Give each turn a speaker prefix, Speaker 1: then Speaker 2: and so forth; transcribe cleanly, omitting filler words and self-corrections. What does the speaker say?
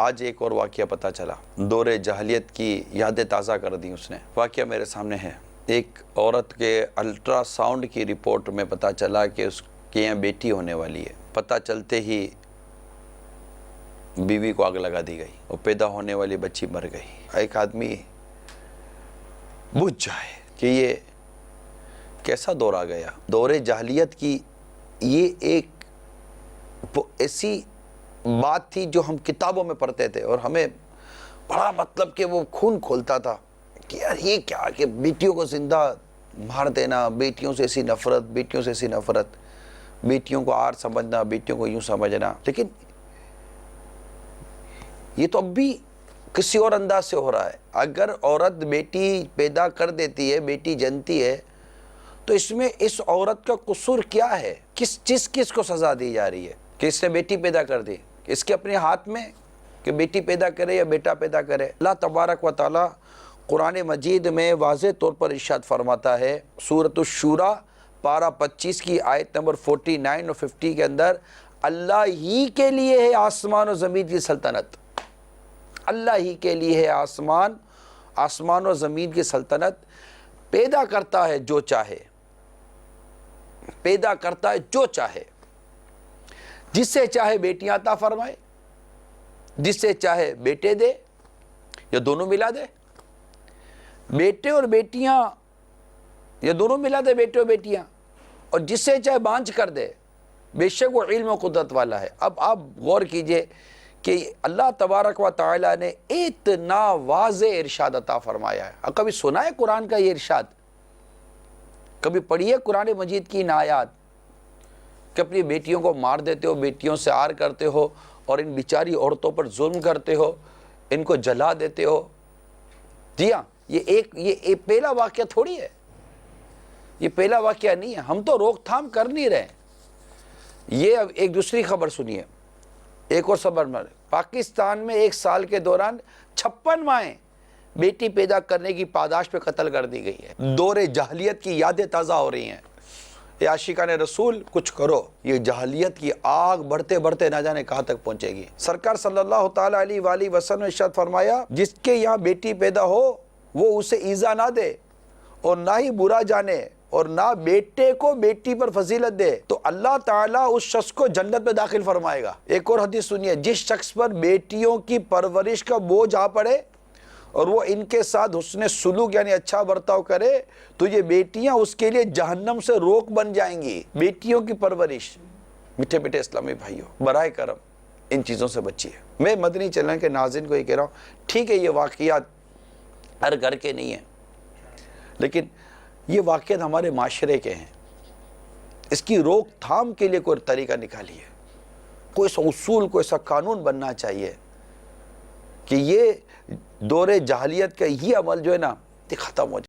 Speaker 1: آج ایک اور واقعہ پتہ چلا، دور جاہلیت کی یادیں تازہ کر دیں اس نے۔ واقعہ میرے سامنے ہے، ایک عورت کے الٹرا ساؤنڈ کی رپورٹ میں پتہ چلا کہ اس کے یہاں بیٹی ہونے والی ہے۔ پتہ چلتے ہی بیوی کو آگ لگا دی گئی اور پیدا ہونے والی بچی مر گئی۔ ایک آدمی بجھ جائے کہ یہ کیسا دور آ گیا۔ دور جاہلیت کی یہ ایک ایسی بات تھی جو ہم کتابوں میں پڑھتے تھے اور ہمیں بڑا مطلب کہ وہ خون کھولتا تھا کہ یار یہ کیا کہ بیٹیوں کو زندہ مار دینا، بیٹیوں سے ایسی نفرت، بیٹیوں سے ایسی نفرت، بیٹیوں کو آر سمجھنا، بیٹیوں کو یوں سمجھنا۔ لیکن یہ تو اب بھی کسی اور انداز سے ہو رہا ہے۔ اگر عورت بیٹی پیدا کر دیتی ہے، بیٹی جنتی ہے، تو اس میں اس عورت کا قصور کیا ہے؟ کس کو سزا دی جا رہی ہے کہ اس نے بیٹی پیدا کر دی؟ اس کے اپنے ہاتھ میں کہ بیٹی پیدا کرے یا بیٹا پیدا کرے؟ اللہ تبارک و تعالی قرآن مجید میں واضح طور پر ارشاد فرماتا ہے، سورۃ الشورى پارہ 25 کی آیت نمبر 49 اور 50 کے اندر، اللہ ہی کے لیے ہے آسمان و زمین کی سلطنت۔ اللہ ہی کے لیے ہے آسمان و زمین کی سلطنت، پیدا کرتا ہے جو چاہے، پیدا کرتا ہے جو چاہے، جس سے چاہے بیٹیاں عطا فرمائے، جس سے چاہے بیٹے دے یا دونوں ملا دے، بیٹے اور بیٹیاں یا دونوں ملا دے، بیٹے اور بیٹیاں، اور جس سے چاہے بانجھ کر دے۔ بے شک وہ علم و قدرت والا ہے۔ اب آپ غور کیجئے کہ اللہ تبارک و تعالی نے اتنا واضح ارشاد عطا فرمایا ہے۔ کبھی سنا ہے قرآن کا یہ ارشاد؟ کبھی پڑھی ہے قرآن مجید کی ان آیات کہ اپنی بیٹیوں کو مار دیتے ہو، بیٹیوں سے آر کرتے ہو اور ان بیچاری عورتوں پر ظلم کرتے ہو، ان کو جلا دیتے ہو؟ جی ہاں، یہ پہلا واقعہ تھوڑی ہے، یہ پہلا واقعہ نہیں ہے۔ ہم تو روک تھام کر نہیں رہے۔ یہ اب ایک دوسری خبر سنیے، ایک اور خبر میں، پاکستان میں ایک سال کے دوران 56 مائیں بیٹی پیدا کرنے کی پاداش پہ قتل کر دی گئی ہے۔ دور جاہلیت کی یادیں تازہ ہو رہی ہیں۔ اے عاشقان رسول، کچھ کرو، یہ جاہلیت کی آگ بڑھتے بڑھتے نہ جانے کہاں تک پہنچے گی۔ سرکار صلی اللہ تعالیٰ علیہ وآلہ وسلم نے ارشاد فرمایا، جس کے یہاں بیٹی پیدا ہو وہ اسے ایذا نہ دے اور نہ ہی برا جانے اور نہ بیٹے کو بیٹی پر فضیلت دے، تو اللہ تعالیٰ اس شخص کو جنت میں داخل فرمائے گا۔ ایک اور حدیث سنیے، جس شخص پر بیٹیوں کی پرورش کا بوجھ آ پڑے اور وہ ان کے ساتھ حسن سلوک یعنی اچھا برتاؤ کرے، تو یہ بیٹیاں اس کے لیے جہنم سے روک بن جائیں گی۔ بیٹیوں کی پرورش، میٹھے میٹھے اسلامی بھائیوں، برائے کرم ان چیزوں سے بچیے۔ میں مدنی چینل کے ناظرین کو یہ کہہ رہا ہوں، ٹھیک ہے یہ واقعات ہر گھر کے نہیں ہیں، لیکن یہ واقعات ہمارے معاشرے کے ہیں۔ اس کی روک تھام کے لیے کوئی طریقہ نکالیے، کوئی ایسا اصول، کوئی ایسا قانون بننا چاہیے کہ یہ دور جاہلیت کا یہ عمل جو ہے نا، یہ ختم ہو جائے۔